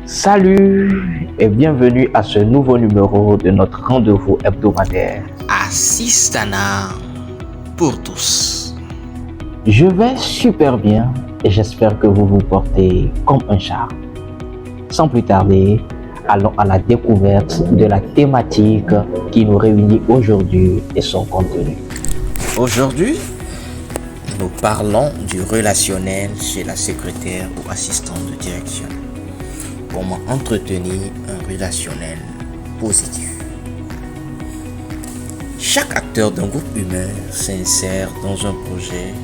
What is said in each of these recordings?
Salut et bienvenue à ce nouveau numéro de notre rendez-vous hebdomadaire. Assistana pour tous. Je vais super bien et j'espère que vous vous portez comme un chat. Sans plus tarder, allons à la découverte de la thématique qui nous réunit aujourd'hui et son contenu. Aujourd'hui, nous parlons du relationnel chez la secrétaire ou assistante de direction. Comment entretenir un relationnel positif. Chaque acteur d'un groupe humain s'insère dans un projet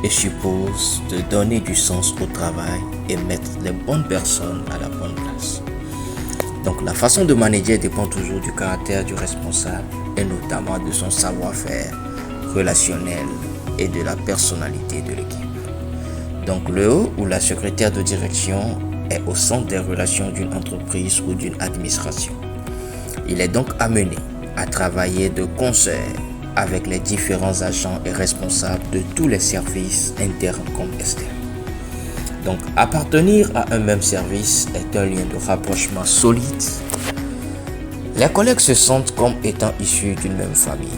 et suppose de donner du sens au travail et mettre les bonnes personnes à la bonne place. Donc la façon de manager dépend toujours du caractère du responsable et notamment de son savoir-faire relationnel et de la personnalité de l'équipe. Donc le haut ou la secrétaire de direction est au centre des relations d'une entreprise ou d'une administration. Il est donc amené à travailler de concert avec les différents agents et responsables de tous les services internes comme externes. Donc appartenir à un même service est un lien de rapprochement solide. Les collègues se sentent comme étant issus d'une même famille,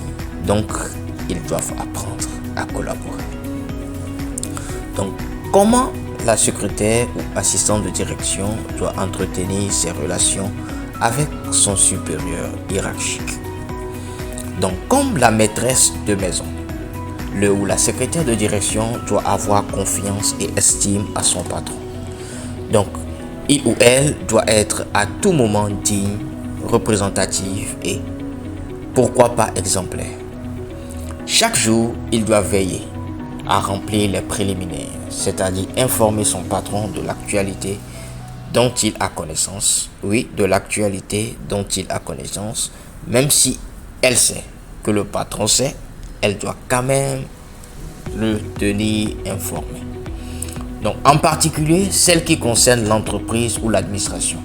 donc ils doivent apprendre à collaborer. Donc comment la secrétaire ou assistante de direction doit entretenir ses relations avec son supérieur hiérarchique. Donc, comme la maîtresse de maison, le ou la secrétaire de direction doit avoir confiance et estime à son patron. Donc, il ou elle doit être à tout moment digne, représentative et, pourquoi pas, exemplaire. Chaque jour, il doit veiller à remplir les préliminaires, c'est-à-dire informer son patron de l'actualité dont il a connaissance. Oui, de l'actualité dont il a connaissance, même si elle sait que le patron sait, elle doit quand même le tenir informé. Donc, en particulier, celle qui concerne l'entreprise ou l'administration,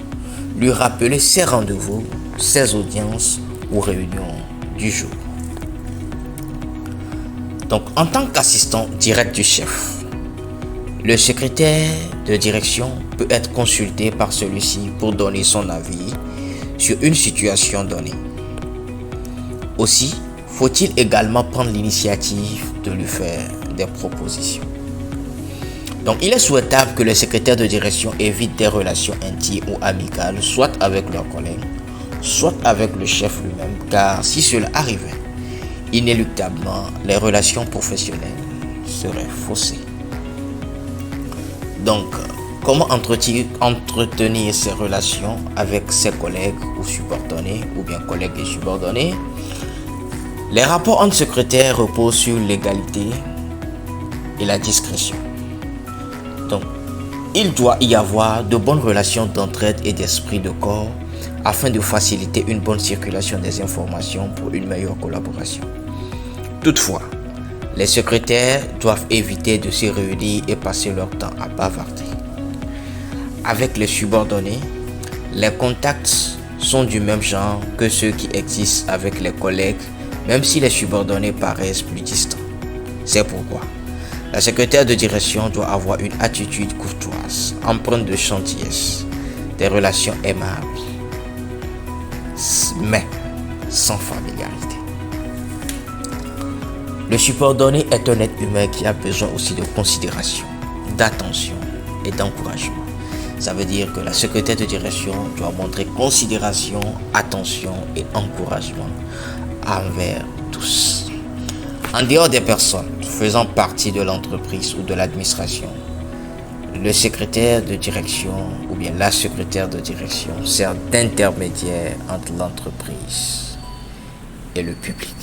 lui rappeler ses rendez-vous, ses audiences ou réunions du jour. Donc, en tant qu'assistant direct du chef, le secrétaire de direction peut être consulté par celui-ci pour donner son avis sur une situation donnée. Aussi, faut-il également prendre l'initiative de lui faire des propositions. Donc, il est souhaitable que le secrétaire de direction évite des relations intimes ou amicales, soit avec leurs collègues, soit avec le chef lui-même, car si cela arrivait, inéluctablement, les relations professionnelles seraient faussées. Donc, comment entretenir ces relations avec ses collègues ou subordonnés, ou bien collègues et subordonnés? Les rapports entre secrétaires reposent sur l'égalité et la discrétion. Donc, il doit y avoir de bonnes relations d'entraide et d'esprit de corps afin de faciliter une bonne circulation des informations pour une meilleure collaboration. Toutefois, les secrétaires doivent éviter de se réunir et passer leur temps à bavarder. Avec les subordonnés, les contacts sont du même genre que ceux qui existent avec les collègues, même si les subordonnés paraissent plus distants. C'est pourquoi la secrétaire de direction doit avoir une attitude courtoise, empreinte de gentillesse, des relations aimables, mais sans familiarité. Le subordonné est un être humain qui a besoin aussi de considération, d'attention et d'encouragement. Ça veut dire que la secrétaire de direction doit montrer considération, attention et encouragement envers tous. En dehors des personnes faisant partie de l'entreprise ou de l'administration, le secrétaire de direction ou bien la secrétaire de direction sert d'intermédiaire entre l'entreprise et le public.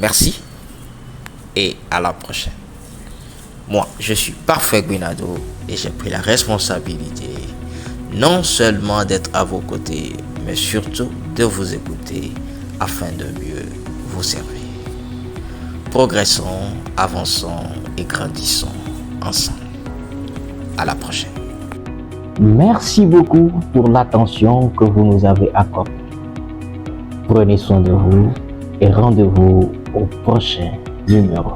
Merci et à la prochaine. Moi, je suis Parfait Guinado et j'ai pris la responsabilité non seulement d'être à vos côtés, mais surtout de vous écouter afin de mieux vous servir. Progressons, avançons et grandissons ensemble. À la prochaine. Merci beaucoup pour l'attention que vous nous avez accordée. Prenez soin de vous et rendez-vous au prochain numéro.